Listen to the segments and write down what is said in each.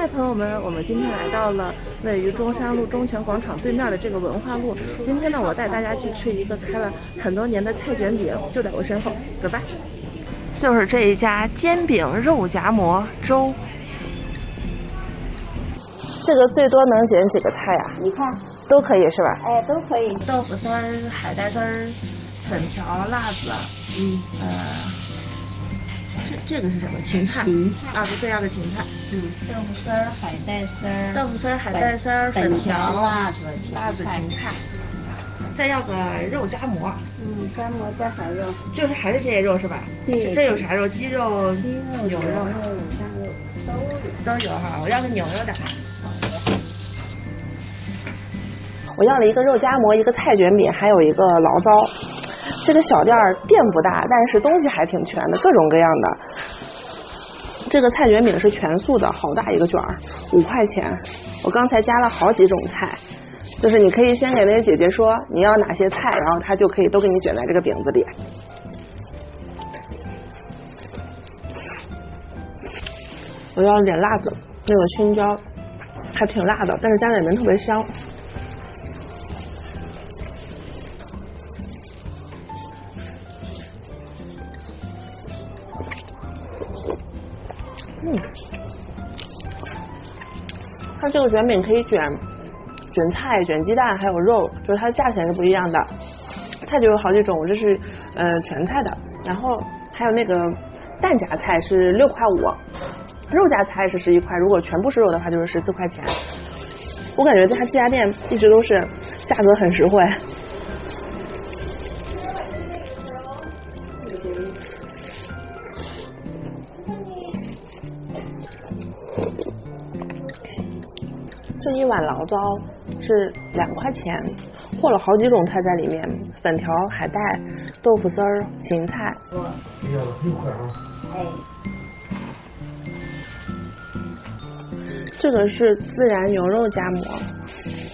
嗨，朋友们，我们今天来到了位于中山路中泉广场对面的这个文化路。今天呢，我带大家去吃一个开了很多年的菜卷饼，就在我身后，走吧。就是这一家煎饼肉夹馍粥。这个最多能点几个菜呀？你看，都可以是吧？哎，都可以。豆腐丝儿、海带丝儿、粉条、辣子，这个是什么？芹菜。芹菜。这要个芹菜。豆腐丝儿、海带丝儿。豆腐丝儿、海带丝儿、粉条、辣子、芹菜。再要个肉夹馍。夹馍加啥肉？就是还是这些肉是吧？对。这有啥肉？鸡肉、牛肉、羊肉都有哈。我要个牛肉的。我要了一个肉夹馍，一个菜卷饼，还有一个醪糟。这个小店店不大，但是东西还挺全的，各种各样的。这个菜卷饼是全素的，好大一个卷儿，5块钱。我刚才加了好几种菜，就是你可以先给那个姐姐说你要哪些菜，然后她就可以都给你卷在这个饼子里。我要点辣子，那个青椒还挺辣的，但是加在里面特别香。它这个卷饼可以卷菜、卷鸡蛋，还有肉，就是它的价钱是不一样的。菜就有好几种，这是全菜的，然后还有那个蛋夹菜是6块5，肉夹菜是11块，如果全部是肉的话就是14块钱。我感觉在这家店一直都是价格很实惠。这一碗醪糟是2块钱，和了好几种菜在里面，粉条、海带、豆腐丝儿、芹菜。6块啊。哎。这个是孜然牛肉夹馍，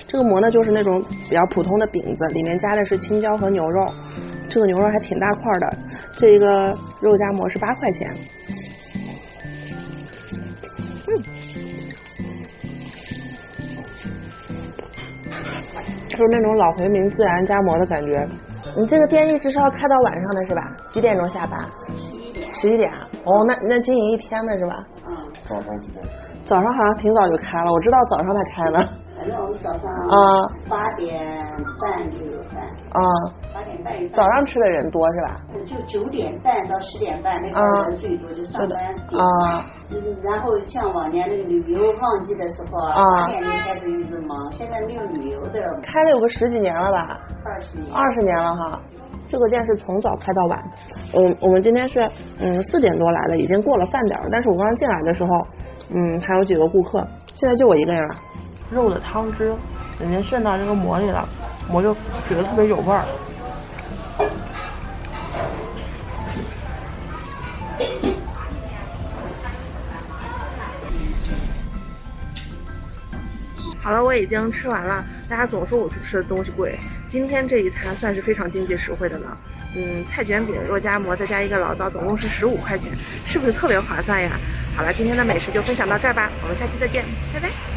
这个馍呢就是那种比较普通的饼子，里面加的是青椒和牛肉，这个牛肉还挺大块的。这一个肉夹馍是8块钱。就是那种老回民孜然夹馍的感觉。你这个店一直是要开到晚上的是吧？几点钟下班？11点。哦，那经营一天的是吧？早上几点？早上好像挺早就开了，我知道早上才开呢。反正我们早上8点半就有饭。8点半有饭。早上吃的人多是吧？就9点半到10点半那会儿人最多，就上班然后像往年那个旅游旺季的时候8点就开始一直忙，现在没有旅游的。开了有个10几年了吧？20年。20年了哈。这个店是从早开到晚。我们今天是4点多来的，已经过了饭点了，但是我刚进来的时候还有几个顾客，现在就我一个人了。肉的汤汁已经渗到这个馍里了，馍就觉得特别有味儿。好了，我已经吃完了。大家总说我去吃的东西贵，今天这一餐算是非常经济实惠的了。菜卷饼、肉夹馍再加一个醪糟，总共是15块钱，是不是特别划算呀？好了，今天的美食就分享到这儿吧，我们下期再见，拜拜。